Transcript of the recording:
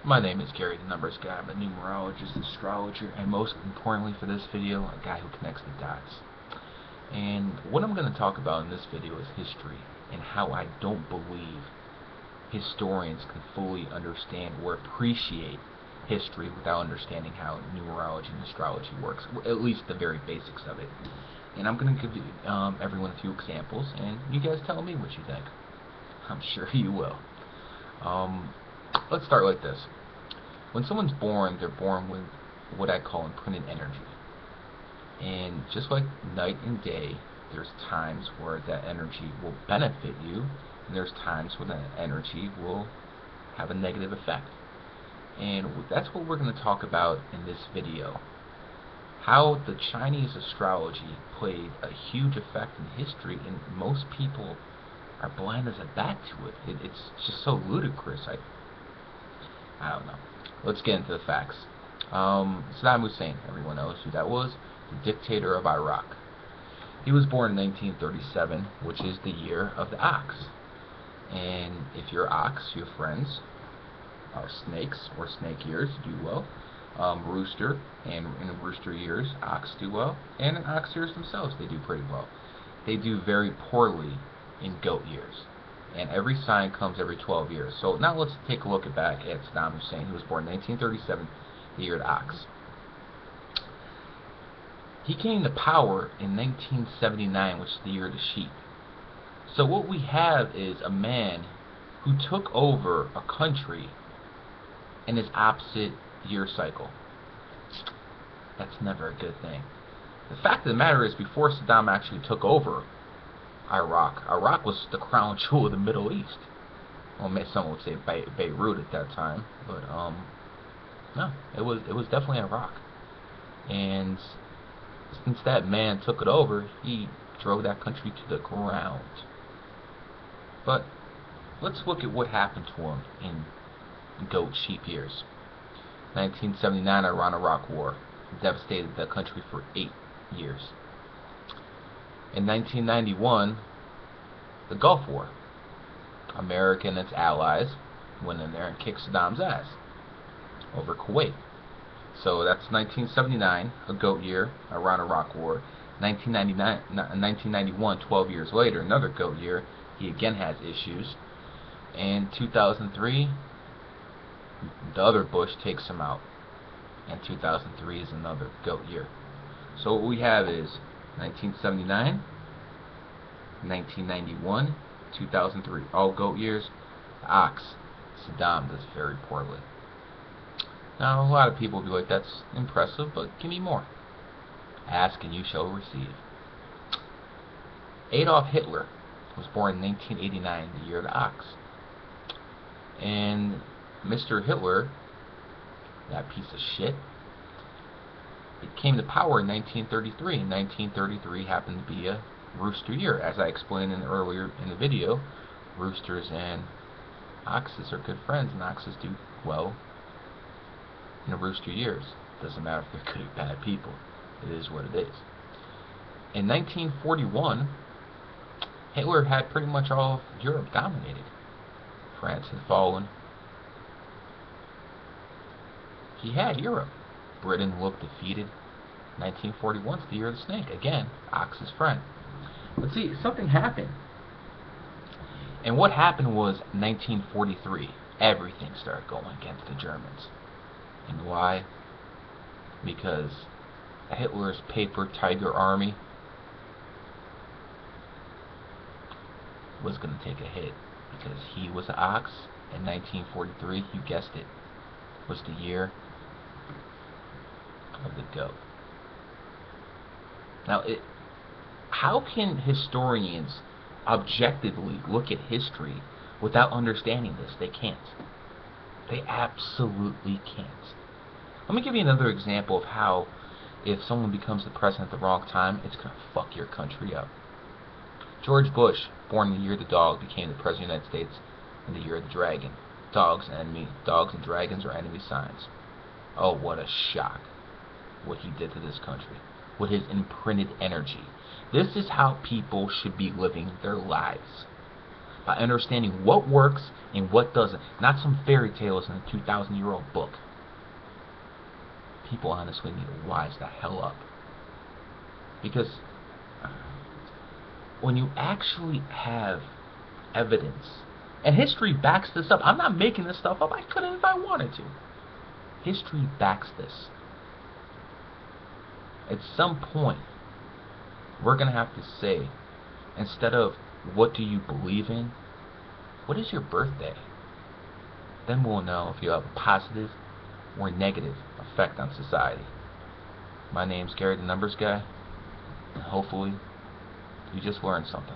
My name is Gary, the Numbers Guy. I'm a numerologist, astrologer, and most importantly for this video, a guy who connects the dots. And what I'm going to talk about in this video is history, and how I don't believe historians can fully understand or appreciate history without understanding how numerology and astrology works, at least the very basics of it. And I'm going to give everyone a few examples, and you guys tell me what you think. I'm sure you will. Let's start like this. When someone's born, they're born with what I call imprinted energy. And just like night and day, there's times where that energy will benefit you, and there's times where that energy will have a negative effect. And that's what we're going to talk about in this video. How the Chinese astrology played a huge effect in history, and most people are blind as a bat to it. It's just so ludicrous. I don't know. Let's get into the facts. Saddam Hussein, everyone knows who that was, the dictator of Iraq. He was born in 1937, which is the year of the ox. And if you're ox, your friends are snakes or snake ears, do well. Rooster, and in rooster ears, ox do well. And in ox ears themselves, they do pretty well. They do very poorly in goat years. And every sign comes every 12 years. So now let's take a look back at Saddam Hussein, who was born in 1937, the year of the ox. He came to power in 1979, which is the year of the sheep. So what we have is a man who took over a country in his opposite year cycle. That's never a good thing. The fact of the matter is, before Saddam actually took over Iraq was the crown jewel of the Middle East. Well, someone would say Beirut at that time, but no, it was definitely Iraq. And since that man took it over, he drove that country to the ground. But let's look at what happened to him in goat sheep years. 1979 Iran-Iraq War devastated the country for 8 years. In 1991, the Gulf War. America and its allies went in there and kicked Saddam's ass over Kuwait. So that's 1979, a goat year, Iran-Iraq War. 1991, 12 years later, another goat year. He again has issues. And 2003, the other Bush takes him out. And 2003 is another goat year. So what we have is 1979, 1991, 2003, all goat years. The ox, Saddam, does very poorly. Now, a lot of people will be like, that's impressive, but give me more. Ask and you shall receive. Adolf Hitler was born in 1989, the year of the ox. And Mr. Hitler, that piece of shit, it came to power in 1933. 1933 happened to be a rooster year. As I explained earlier in the video, roosters and oxes are good friends, and oxes do well in the rooster years. Doesn't matter if they're good or bad people. It is what it is. In 1941, Hitler had pretty much all of Europe dominated. France had fallen. He had Europe. Britain looked defeated. 1941 is the year of the snake. Again, ox's friend. But see, something happened. And what happened was 1943. Everything started going against the Germans. And why? Because Hitler's paper tiger army was going to take a hit. Because he was an ox. In 1943, you guessed it, was the year of the goat. Now, how can historians objectively look at history without understanding this? They can't. They absolutely can't. Let me give you another example of how, if someone becomes the president at the wrong time, it's going to fuck your country up. George Bush, born in the year of the dog, became the president of the United States in the year of the dragon. Dogs and dragons are enemy signs. Oh, what a shock. What he did to this country. With his imprinted energy. This is how people should be living their lives. by understanding what works and what doesn't. Not some fairy tales in a 2,000-year-old book. People honestly need to wise the hell up. Because when you actually have evidence, and history backs this up. I'm not making this stuff up. I couldn't if I wanted to. History backs this. At some point, we're going to have to say, instead of what do you believe in, what is your birthday? Then we'll know if you have a positive or negative effect on society. My name's Gary the Numbers Guy, and hopefully you just learned something.